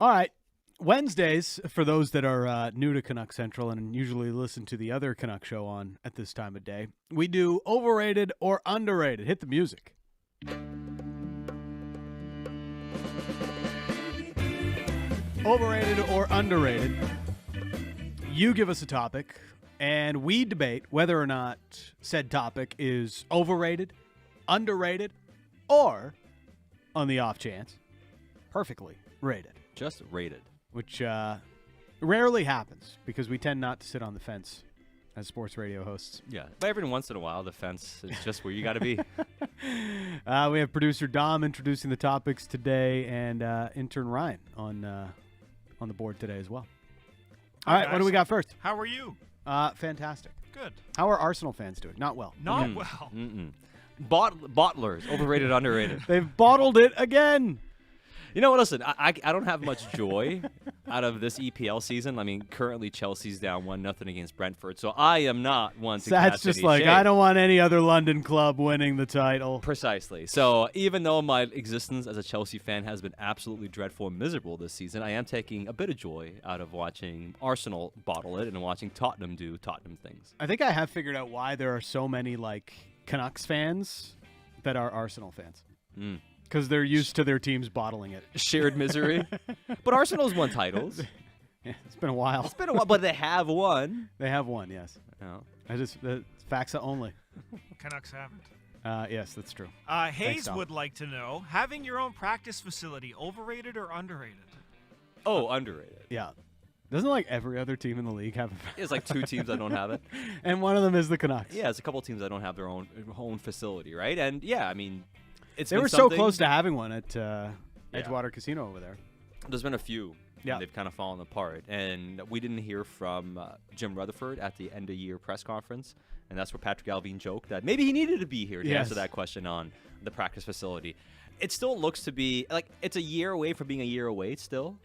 All right. Wednesdays, for those that are new to Canuck Central and usually listen to the other Canuck show on at this time of day, we do overrated or underrated. Hit the music. Overrated or underrated. You give us a topic, and we debate whether or not said topic is overrated, underrated, or, on the off chance, perfectly rated. Just rated. Which rarely happens because we tend not to sit on the fence as sports radio hosts. Yeah, but every once in a while, the fence is just where you got to be. We have producer Dom introducing the topics today, and intern Ryan on the board today as well. All right, guys. what do we got first? How are you? Fantastic. Good. How are Arsenal fans doing? Not well. Not well. Bottlers, overrated, underrated. They've bottled it again. You know what? Listen, I don't have much joy out of this EPL season. I mean, currently Chelsea's down 1-0 against Brentford, so I am not one to That's cast just any like, shade. I don't want any other London club winning the title. Precisely. So even though my existence as a Chelsea fan has been absolutely dreadful and miserable this season, I am taking a bit of joy out of watching Arsenal bottle it and watching Tottenham do Tottenham things. I think I have figured out why there are so many like Canucks fans that are Arsenal fans. Because they're used to their teams bottling it. Shared misery. But Arsenal's won titles. Yeah, it's been a while. It's been a while, but they have won. They have won, yes. No. It's Faxa only. Canucks haven't. Yes, that's true. Hayes Tom. would like to know, having your own practice facility, overrated or underrated? Oh, underrated. Yeah. Doesn't like every other team in the league have a It's like two teams that don't have it. and one of them is the Canucks. Yeah, it's a couple teams that don't have their own facility, right? And yeah, I mean, They were so close to having one at Edgewater Casino over there. There's been a few. Yeah. And they've kind of fallen apart. And we didn't hear from Jim Rutherford at the end-of-year press conference. And that's where Patrick Alvin joked that maybe he needed to be here to answer that question on the practice facility. It still looks to be, like, it's a year away from being a year away still.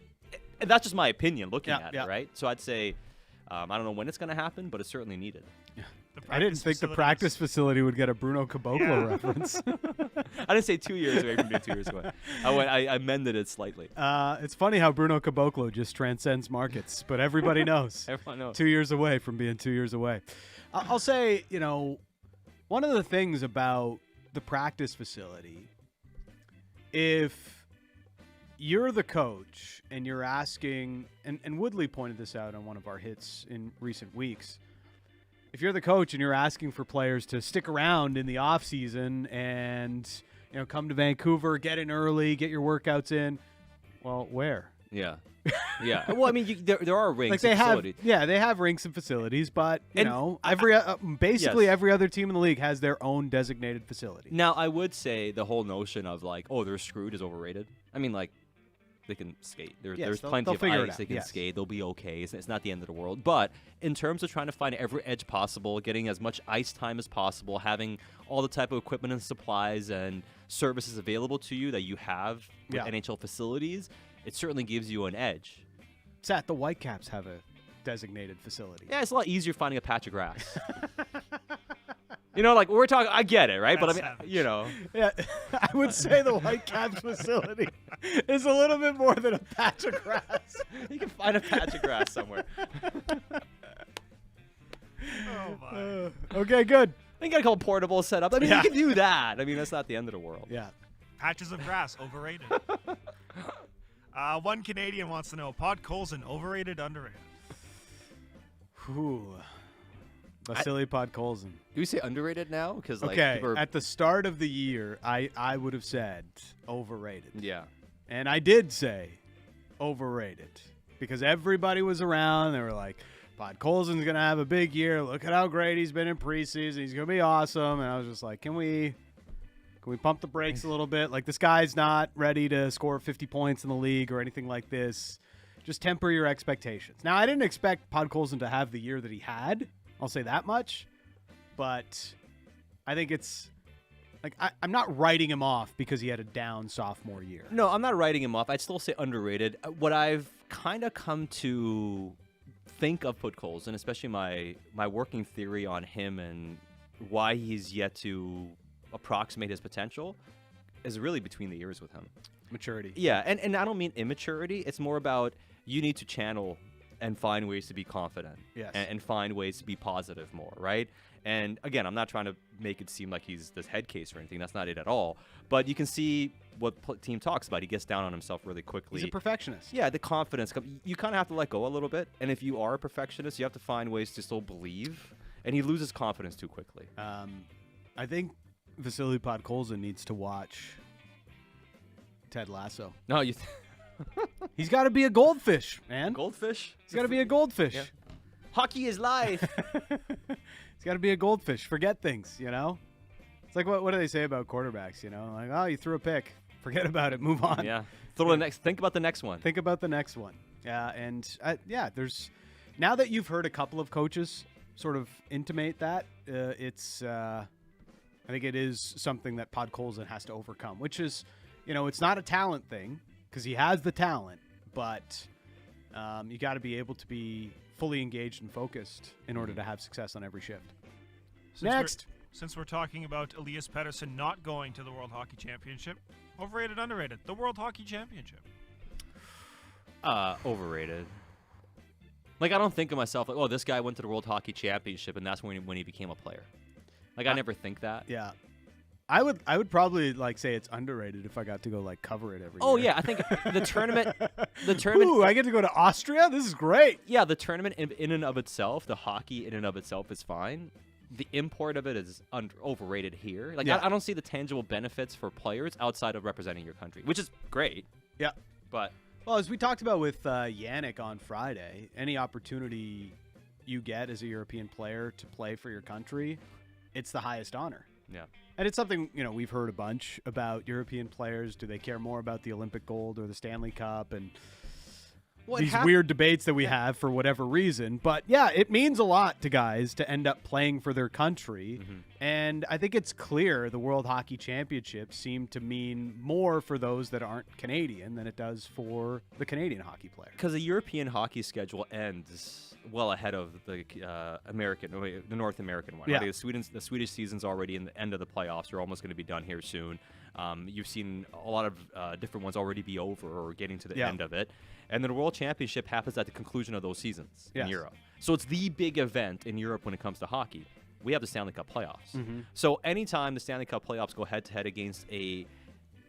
And that's just my opinion looking at it, right? So I'd say, I don't know when it's going to happen, but it's certainly needed. I didn't think the practice facility would get a Bruno Caboclo reference. I didn't say 2 years away from being 2 years away. I amended it slightly. It's funny how Bruno Caboclo just transcends markets, but everybody knows. Everyone knows. 2 years away from being 2 years away. I'll say, one of the things about the practice facility, if you're the coach and you're asking, and Woodley pointed this out on one of our hits in recent weeks, if you're the coach and you're asking for players to stick around in the off season and come to Vancouver, get in early, get your workouts in, well, where? Yeah. Well, I mean, there are rinks and facilities. They have rinks and facilities, but every other team in the league has their own designated facility. Now, I would say the whole notion of like, oh, they're screwed is overrated. I mean, like, they can skate. There's plenty of ice. They can skate. They'll be okay. It's not the end of the world. But in terms of trying to find every edge possible, getting as much ice time as possible, having all the type of equipment and supplies and services available to you that you have with NHL facilities, it certainly gives you an edge. The Whitecaps have a designated facility. Yeah, it's a lot easier finding a patch of grass. Like we're talking, I get it, right? That's but I mean, Yeah, I would say the Whitecaps facility is a little bit more than a patch of grass. You can find a patch of grass somewhere. Oh, my. Okay, good. You got a couple portables set up. I mean, you can do that. I mean, that's not the end of the world. Yeah. Patches of grass, overrated. One Canadian wants to know, Podkolzin, overrated, underrated? Ooh. Vasily Podkolzin. Do we say underrated now? Because at the start of the year, I would have said overrated. Yeah. And I did say overrated because everybody was around. They were like, Podkolzin's going to have a big year. Look at how great he's been in preseason. He's going to be awesome. And I was just like, can we pump the brakes a little bit? Like, this guy's not ready to score 50 points in the league or anything like this. Just temper your expectations. Now, I didn't expect Podkolzin to have the year that he had. I'll say that much. But I think it's like I'm not writing him off because he had a down sophomore year. No, I'm not writing him off. I'd still say underrated. What I've kind of come to think of Podkolzin, especially my working theory on him and why he's yet to approximate his potential, is really between the ears with him. maturity. Yeah, and I don't mean immaturity. It's more about you need to channel and find ways to be confident. Yes. And find ways to be positive more, right? And again, I'm not trying to make it seem like he's this head case or anything. That's not it at all. But you can see what team talks about. He gets down on himself really quickly. He's a perfectionist. Yeah, the confidence. You kind of have to let go a little bit. And if you are a perfectionist, you have to find ways to still believe. And he loses confidence too quickly. I think Vasily Podkolzin needs to watch Ted Lasso. No, you. He's got to be a goldfish, man. Goldfish? He's got to be a goldfish. Yeah. Hockey is life. He's got to be a goldfish. Forget things, you know? It's like, what do they say about quarterbacks, you know? Like, oh, you threw a pick. Forget about it. Move on. Yeah. Think about the next one. Think about the next one. There's now that you've heard a couple of coaches sort of intimate that, I think it is something that Podkolzin has to overcome, which is, it's not a talent thing because he has the talent, but you got to be able to be fully engaged and focused in order to have success on every shift. Since we're talking about Elias Pettersson not going to the World Hockey Championship, overrated, underrated, the World Hockey Championship. Overrated. Like, I don't think of myself like, oh, this guy went to the World Hockey Championship and that's when he became a player. Like, I never think that. Yeah. I would probably say it's underrated if I got to go cover it every year. Oh yeah, I think the tournament. Ooh, I get to go to Austria. This is great. Yeah, the tournament in and of itself, the hockey in and of itself is fine. The import of it is overrated here. I don't see the tangible benefits for players outside of representing your country, which is great. Yeah, but as we talked about with Yannick on Friday, any opportunity you get as a European player to play for your country, it's the highest honor. Yeah. And it's something, we've heard a bunch about European players. Do they care more about the Olympic gold or the Stanley Cup? And these weird debates that we have for whatever reason. But, yeah, it means a lot to guys to end up playing for their country. Mm-hmm. And I think it's clear the World Hockey Championships seem to mean more for those that aren't Canadian than it does for the Canadian hockey player. Because the European hockey schedule ends well ahead of the the North American one. Yeah. Right? The Swedish season's already in the end of the playoffs. They're almost going to be done here soon. You've seen a lot of different ones already be over or getting to the end of it. And then the World Championship happens at the conclusion of those seasons in Europe. So it's the big event in Europe when it comes to hockey. We have the Stanley Cup playoffs. Mm-hmm. So anytime the Stanley Cup playoffs go head-to-head against a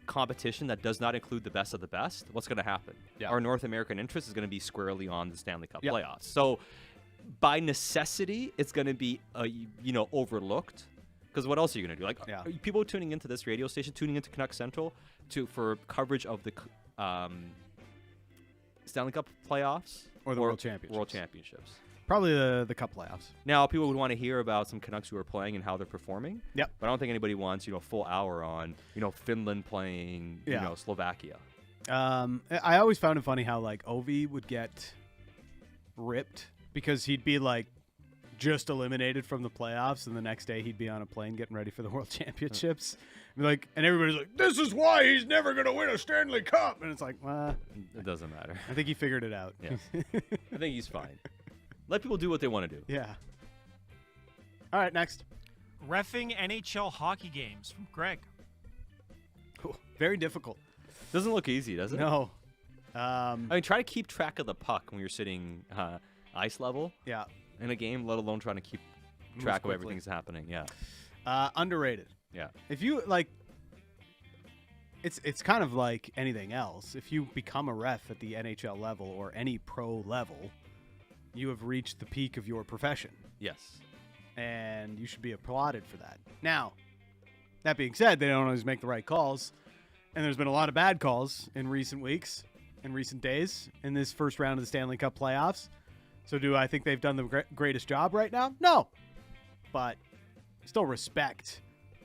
competition that does not include the best of the best, what's going to happen? Yeah. Our North American interest is going to be squarely on the Stanley Cup playoffs. So by necessity, it's going to be overlooked. Because what else are you going to do? Are people tuning into this radio station, tuning into Canucks Central for coverage of the Stanley Cup playoffs or the World Championships? World Championships. Probably the Cup playoffs. Now, people would want to hear about some Canucks who are playing and how they're performing. Yep. But I don't think anybody wants, a full hour on, Finland playing, Slovakia. I always found it funny how, Ovi would get ripped because he'd be, just eliminated from the playoffs, and the next day he'd be on a plane getting ready for the World Championships. And everybody's like, this is why he's never going to win a Stanley Cup. And it's like, it doesn't matter. I think he figured it out. Yeah. I think he's fine. Let people do what they want to do. Yeah. All right, next. Reffing NHL hockey games from Greg. Cool. Very difficult. Doesn't look easy, does it? No. Try to keep track of the puck when you're sitting ice level. Yeah. In a game, let alone trying to keep track of everything that's happening. Yeah. Underrated. Yeah. If you it's kind of like anything else. If you become a ref at the NHL level or any pro level, you have reached the peak of your profession. Yes. And you should be applauded for that. Now, that being said, they don't always make the right calls. And there's been a lot of bad calls in recent weeks, in recent days, in this first round of the Stanley Cup playoffs. So do I think they've done the greatest job right now? No. But still respect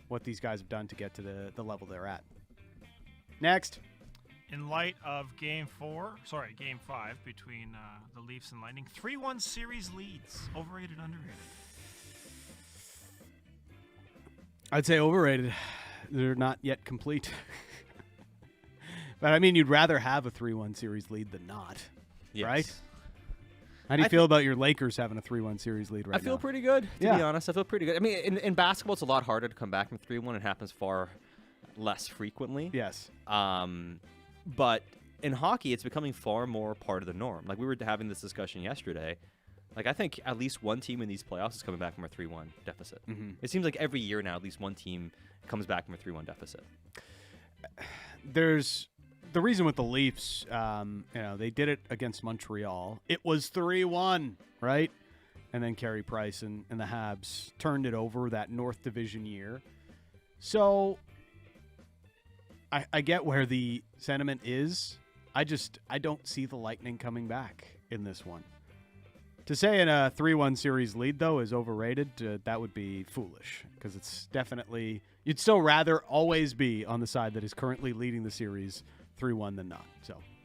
what these guys have done to get to the level they're at. Next. In light of Game 5 between the Leafs and Lightning, 3-1 series leads. Overrated, underrated? I'd say overrated. They're not yet complete. But, I mean, you'd rather have a 3-1 series lead than not, right? How do you feel about your Lakers having a 3-1 series lead right now? I feel pretty good, to be honest. I feel pretty good. I mean, in basketball, it's a lot harder to come back from 3-1. It happens far less frequently. Yes. But in hockey, it's becoming far more part of the norm. Like, we were having this discussion yesterday. Like, I think at least one team in these playoffs is coming back from a 3-1 deficit. Mm-hmm. It seems like every year now, at least one team comes back from a 3-1 deficit. There's the reason with the Leafs, they did it against Montreal. It was 3-1, right? And then Carey Price and the Habs turned it over that North Division year. So I get where the sentiment is. I don't see the Lightning coming back in this one. To say in a 3-1 series lead, though, is overrated, that would be foolish, because it's definitely – you'd still rather always be on the side that is currently leading the series 3-1 than not. So